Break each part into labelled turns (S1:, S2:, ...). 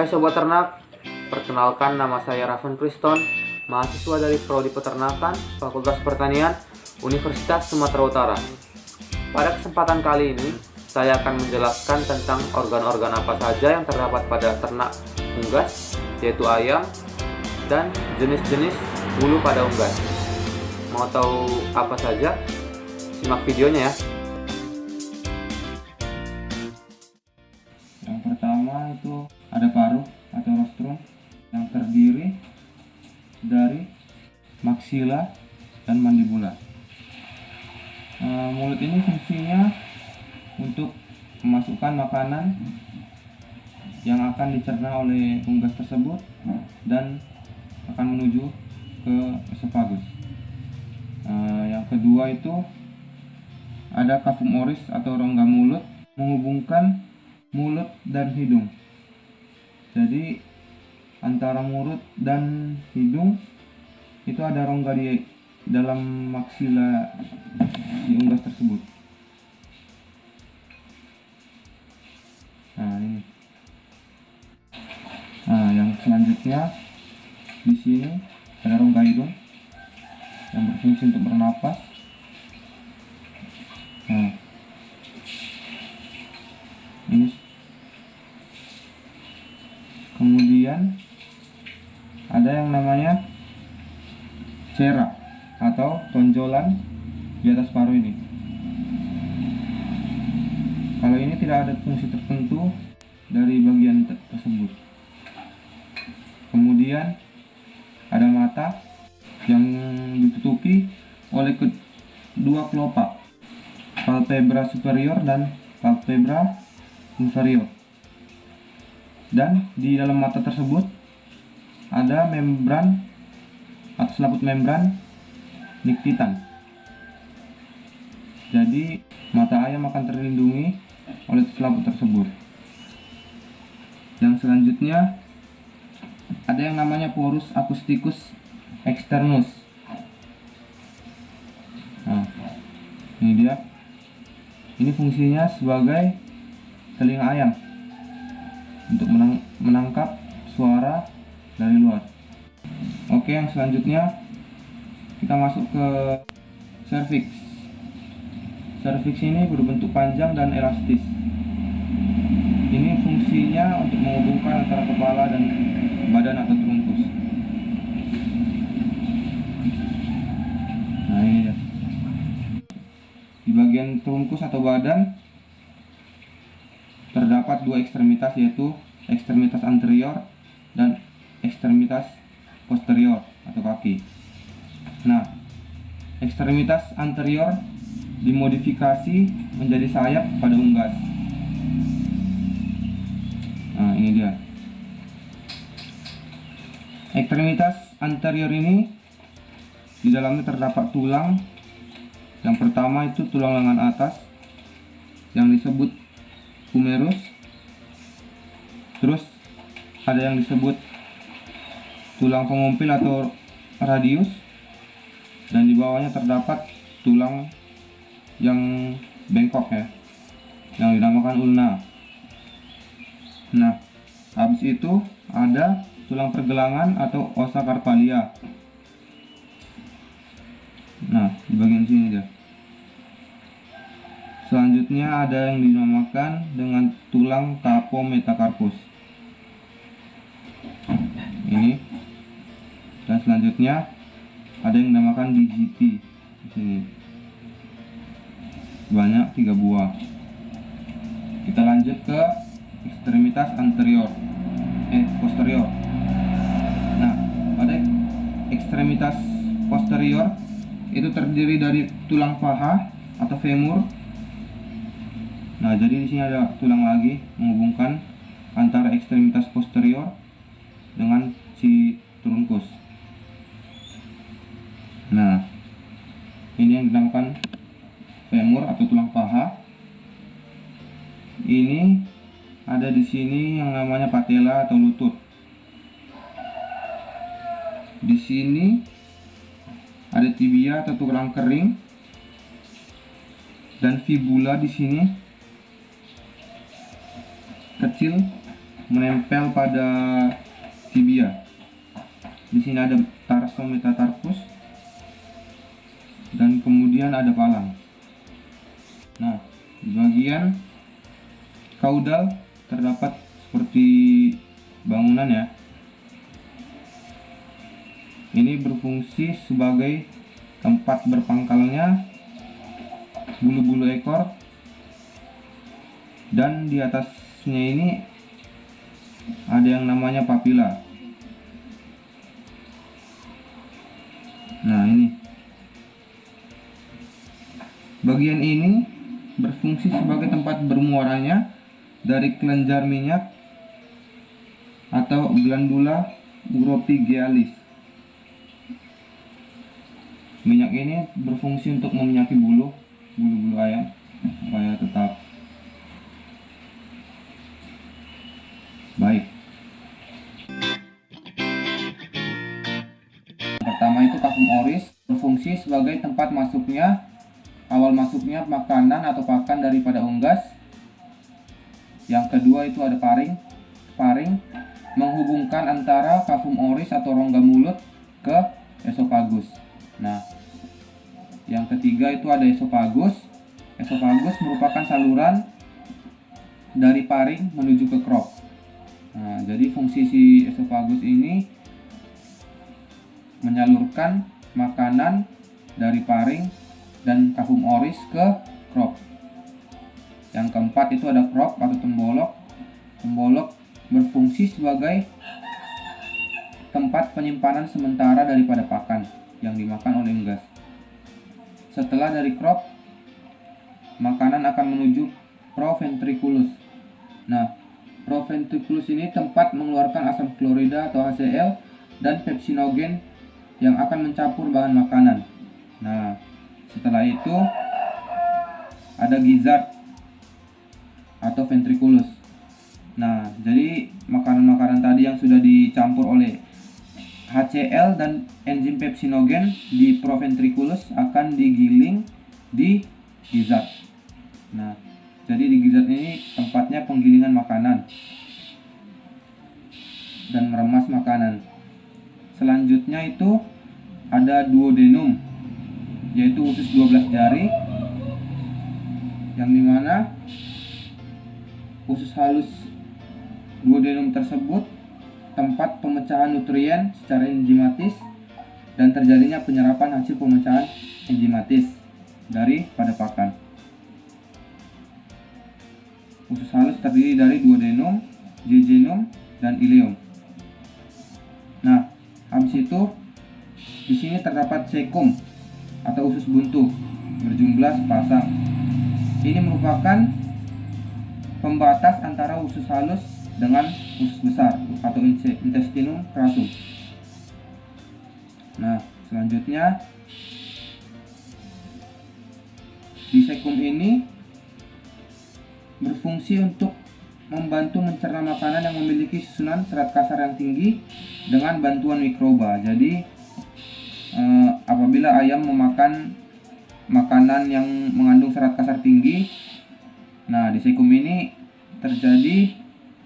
S1: Hai Sobat Ternak, perkenalkan nama saya Raven Kriston, mahasiswa dari Prodi Peternakan, Fakultas Pertanian, Universitas Sumatera Utara. Pada kesempatan kali ini, saya akan menjelaskan tentang organ-organ apa saja yang terdapat pada ternak unggas, yaitu ayam, dan jenis-jenis bulu pada unggas. Mau tahu apa saja? Simak videonya ya.
S2: Yang pertama itu ada paruh atau rostrum yang terdiri dari maksila dan mandibula. Mulut ini fungsinya untuk memasukkan makanan yang akan dicerna oleh unggas tersebut dan akan menuju ke esofagus. Yang kedua itu ada cavum oris atau rongga mulut menghubungkan mulut dan hidung. Jadi antara mulut dan hidung itu ada rongga di dalam maksila di unggas tersebut. Ini. Yang selanjutnya di sini ada rongga hidung yang berfungsi untuk bernapas. Ini. Kemudian ada yang namanya cera atau tonjolan di atas paruh ini. Kalau ini tidak ada fungsi tertentu dari bagian tersebut. Kemudian ada mata yang ditutupi oleh kedua kelopak, palpebra superior dan palpebra inferior. Dan di dalam mata tersebut ada membran atau selaput membran niktitan. Jadi mata ayam akan terlindungi oleh selaput tersebut. Yang selanjutnya ada yang namanya porus acousticus externus. Ini dia. Ini fungsinya sebagai telinga ayam untuk menangkap suara dari luar. Oke, yang selanjutnya kita masuk ke serviks. Serviks ini berbentuk panjang dan elastis. Ini fungsinya untuk menghubungkan antara kepala dan badan atau trunkus. Ini dia. Di bagian trunkus atau badan terdapat dua ekstremitas, yaitu ekstremitas anterior dan ekstremitas posterior atau kaki. Ekstremitas anterior dimodifikasi menjadi sayap pada unggas. Ini dia. Ekstremitas anterior ini di dalamnya terdapat tulang. Yang pertama itu tulang lengan atas yang disebut humerus. Terus ada yang disebut tulang pengumpil atau radius, dan di bawahnya terdapat tulang yang bengkok ya, yang dinamakan ulna. Habis itu ada tulang pergelangan atau ossa carpalia. Di bagian sini dia. Selanjutnya ada yang dinamakan dengan tulang tapometacarpus. Ini. Dan selanjutnya ada yang dinamakan digiti di sini. Banyak 3 buah. Kita lanjut ke ekstremitas posterior. Pada ekstremitas posterior itu terdiri dari tulang paha atau femur. Jadi di sini ada tulang lagi menghubungkan antara ekstremitas posterior dengan si trunkus. Ini yang dinamakan femur atau tulang paha. Ini ada di sini yang namanya patella atau lutut. Di sini ada tibia atau tulang kering dan fibula di sini kecil menempel pada tibia. Di sini ada tarsum metatarsus dan kemudian ada palang. Nah, di bagian kaudal terdapat seperti bangunan ya. Ini berfungsi sebagai tempat berpangkalnya bulu-bulu ekor, dan di atasnya ini ada yang namanya papila. Nah, ini bagian ini berfungsi sebagai tempat bermuaranya dari kelenjar minyak atau glandula uropigealis. Minyak ini berfungsi untuk meminyaki bulu ayam supaya tetap baik. Pertama itu kafum oris, berfungsi sebagai tempat awal masuknya makanan atau pakan daripada unggas. Yang kedua itu ada paring. Paring menghubungkan antara kafum oris atau rongga mulut ke esofagus. Nah, yang ketiga itu ada esofagus. Esofagus merupakan saluran dari paring menuju ke crop. Nah, jadi fungsi si esofagus ini menyalurkan makanan dari paring dan kafum oris ke crop. Yang keempat itu ada crop atau tembolok. Tembolok berfungsi sebagai tempat penyimpanan sementara daripada pakan yang dimakan oleh unggas. Setelah dari crop, makanan akan menuju proventriculus. Nah, proventriculus ini tempat mengeluarkan asam klorida atau HCl dan pepsinogen yang akan mencampur bahan makanan. Nah, setelah itu ada gizzard atau ventriculus. Nah, jadi makanan-makanan tadi yang sudah dicampur oleh HCl dan enzim pepsinogen di proventriculus akan digiling di gizzard. Nah, jadi di gizzard ini tempatnya penggilingan makanan dan meremas makanan. Selanjutnya itu ada duodenum, yaitu usus 12 jari, yang dimana usus halus duodenum tersebut tempat pemecahan nutrien secara enzimatis dan terjadinya penyerapan hasil pemecahan enzimatis daripada pakan. Usus halus terdiri dari duodenum, jejunum, dan ileum. Nah, habis itu di sini terdapat cecum atau usus buntu berjumlah sepasang. Ini merupakan pembatas antara usus halus dengan usus besar atau intestinum crassum. Nah, selanjutnya di cecum ini berfungsi untuk membantu mencerna makanan yang memiliki susunan serat kasar yang tinggi dengan bantuan mikroba. Jadi apabila ayam memakan makanan yang mengandung serat kasar tinggi, nah di cecum ini terjadi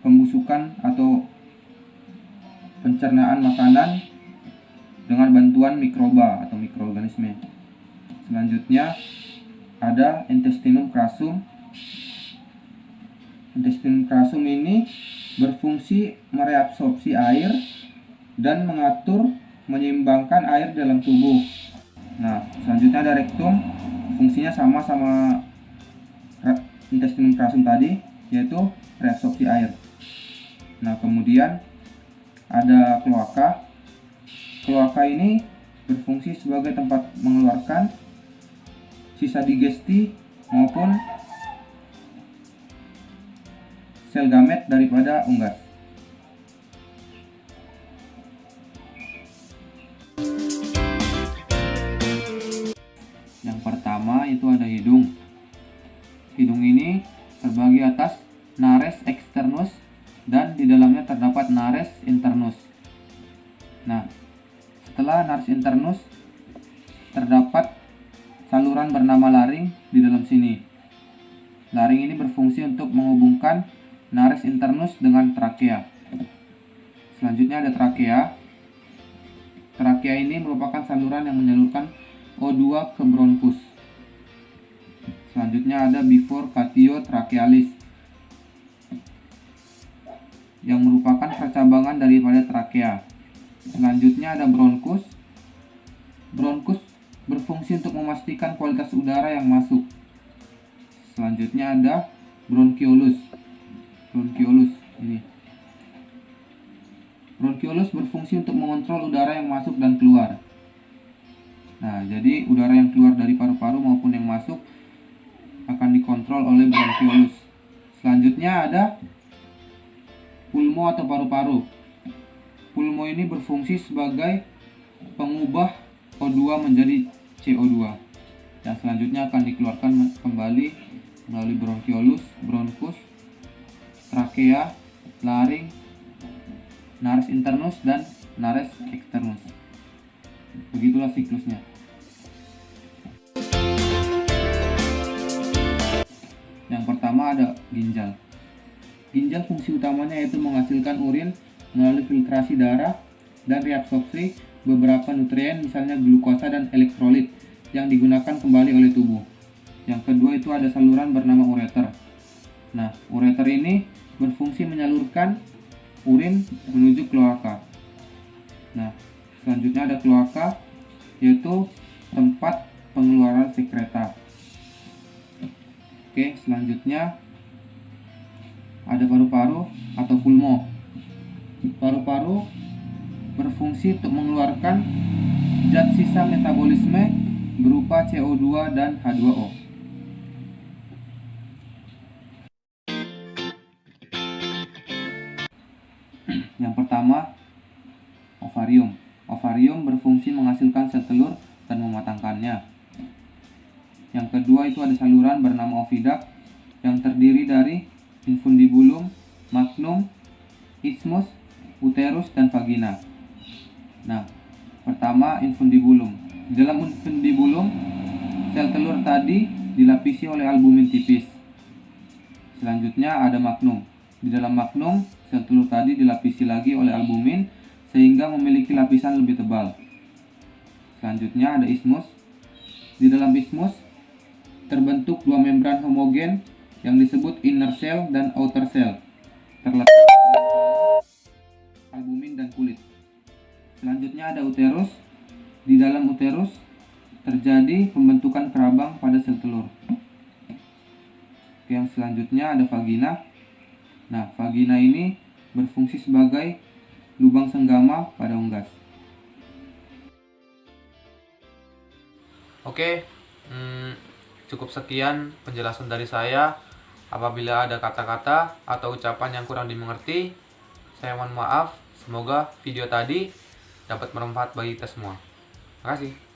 S2: pembusukan atau pencernaan makanan dengan bantuan mikroba atau mikroorganisme. Selanjutnya ada intestinum crassum. Intestinum crassum ini berfungsi mereabsorpsi air dan mengatur menyeimbangkan air dalam tubuh. Nah, selanjutnya ada rectum, fungsinya sama intestinum crassum tadi, yaitu reabsorpsi air. Nah, kemudian ada kloaka. Kloaka ini berfungsi sebagai tempat mengeluarkan sisa digesti maupun sel gamet daripada unggas. Yang pertama itu ada hidung. Hidung ini terbagi atas nares externus dan di dalamnya terdapat nares internus. Nah, setelah nares internus terdapat saluran bernama laring di dalam sini. Laring ini berfungsi untuk menghubungkan nares internus dengan trakea. Selanjutnya ada trakea. Trakea ini merupakan saluran yang menyalurkan O2 ke bronkus. Selanjutnya ada bifurcatio trachealis yang merupakan percabangan daripada trakea. Selanjutnya ada bronkus. Bronkus berfungsi untuk memastikan kualitas udara yang masuk. Selanjutnya ada bronchiolus. Bronchiolus ini. Bronchiolus berfungsi untuk mengontrol udara yang masuk dan keluar. Nah, jadi udara yang keluar dari paru-paru maupun yang masuk akan dikontrol oleh bronchiolus. Selanjutnya ada pulmo atau paru-paru. Pulmo ini berfungsi sebagai pengubah O2 menjadi CO2. Yang selanjutnya akan dikeluarkan kembali melalui bronchiolus, bronkus, trakea, laring, nares internus dan nares externus. Begitulah siklusnya. Yang pertama ada ginjal. Ginjal fungsi utamanya yaitu menghasilkan urin melalui filtrasi darah dan reabsorpsi beberapa nutrien misalnya glukosa dan elektrolit yang digunakan kembali oleh tubuh. Yang kedua itu ada saluran bernama ureter. Nah, ureter ini berfungsi menyalurkan urin menuju kloaka. Nah, selanjutnya ada kloaka, yaitu tempat pengeluaran sekreta. Oke, selanjutnya ada paru-paru atau pulmo. Paru-paru berfungsi untuk mengeluarkan zat sisa metabolisme berupa CO2 dan H2O. Yang pertama, ovarium. Ovarium berfungsi menghasilkan sel telur dan mematangkannya. Yang kedua itu ada saluran bernama oviduct yang terdiri dari infundibulum, magnum, isthmus, uterus, dan vagina. Nah, pertama infundibulum. Di dalam infundibulum, sel telur tadi dilapisi oleh albumin tipis. Selanjutnya ada magnum. Di dalam magnum, sel telur tadi dilapisi lagi oleh albumin sehingga memiliki lapisan lebih tebal. Selanjutnya ada isthmus. Di dalam isthmus terbentuk dua membran homogen yang disebut inner cell dan outer cell, terletak di albumin dan kulit. Selanjutnya ada uterus. Di dalam uterus terjadi pembentukan kerabang pada sel telur. Yang selanjutnya ada vagina. Nah, vagina ini berfungsi sebagai lubang senggama pada unggas.
S1: Oke, cukup sekian penjelasan dari saya. Apabila ada kata-kata atau ucapan yang kurang dimengerti, saya mohon maaf. Semoga video tadi dapat bermanfaat bagi kita semua. Terima kasih.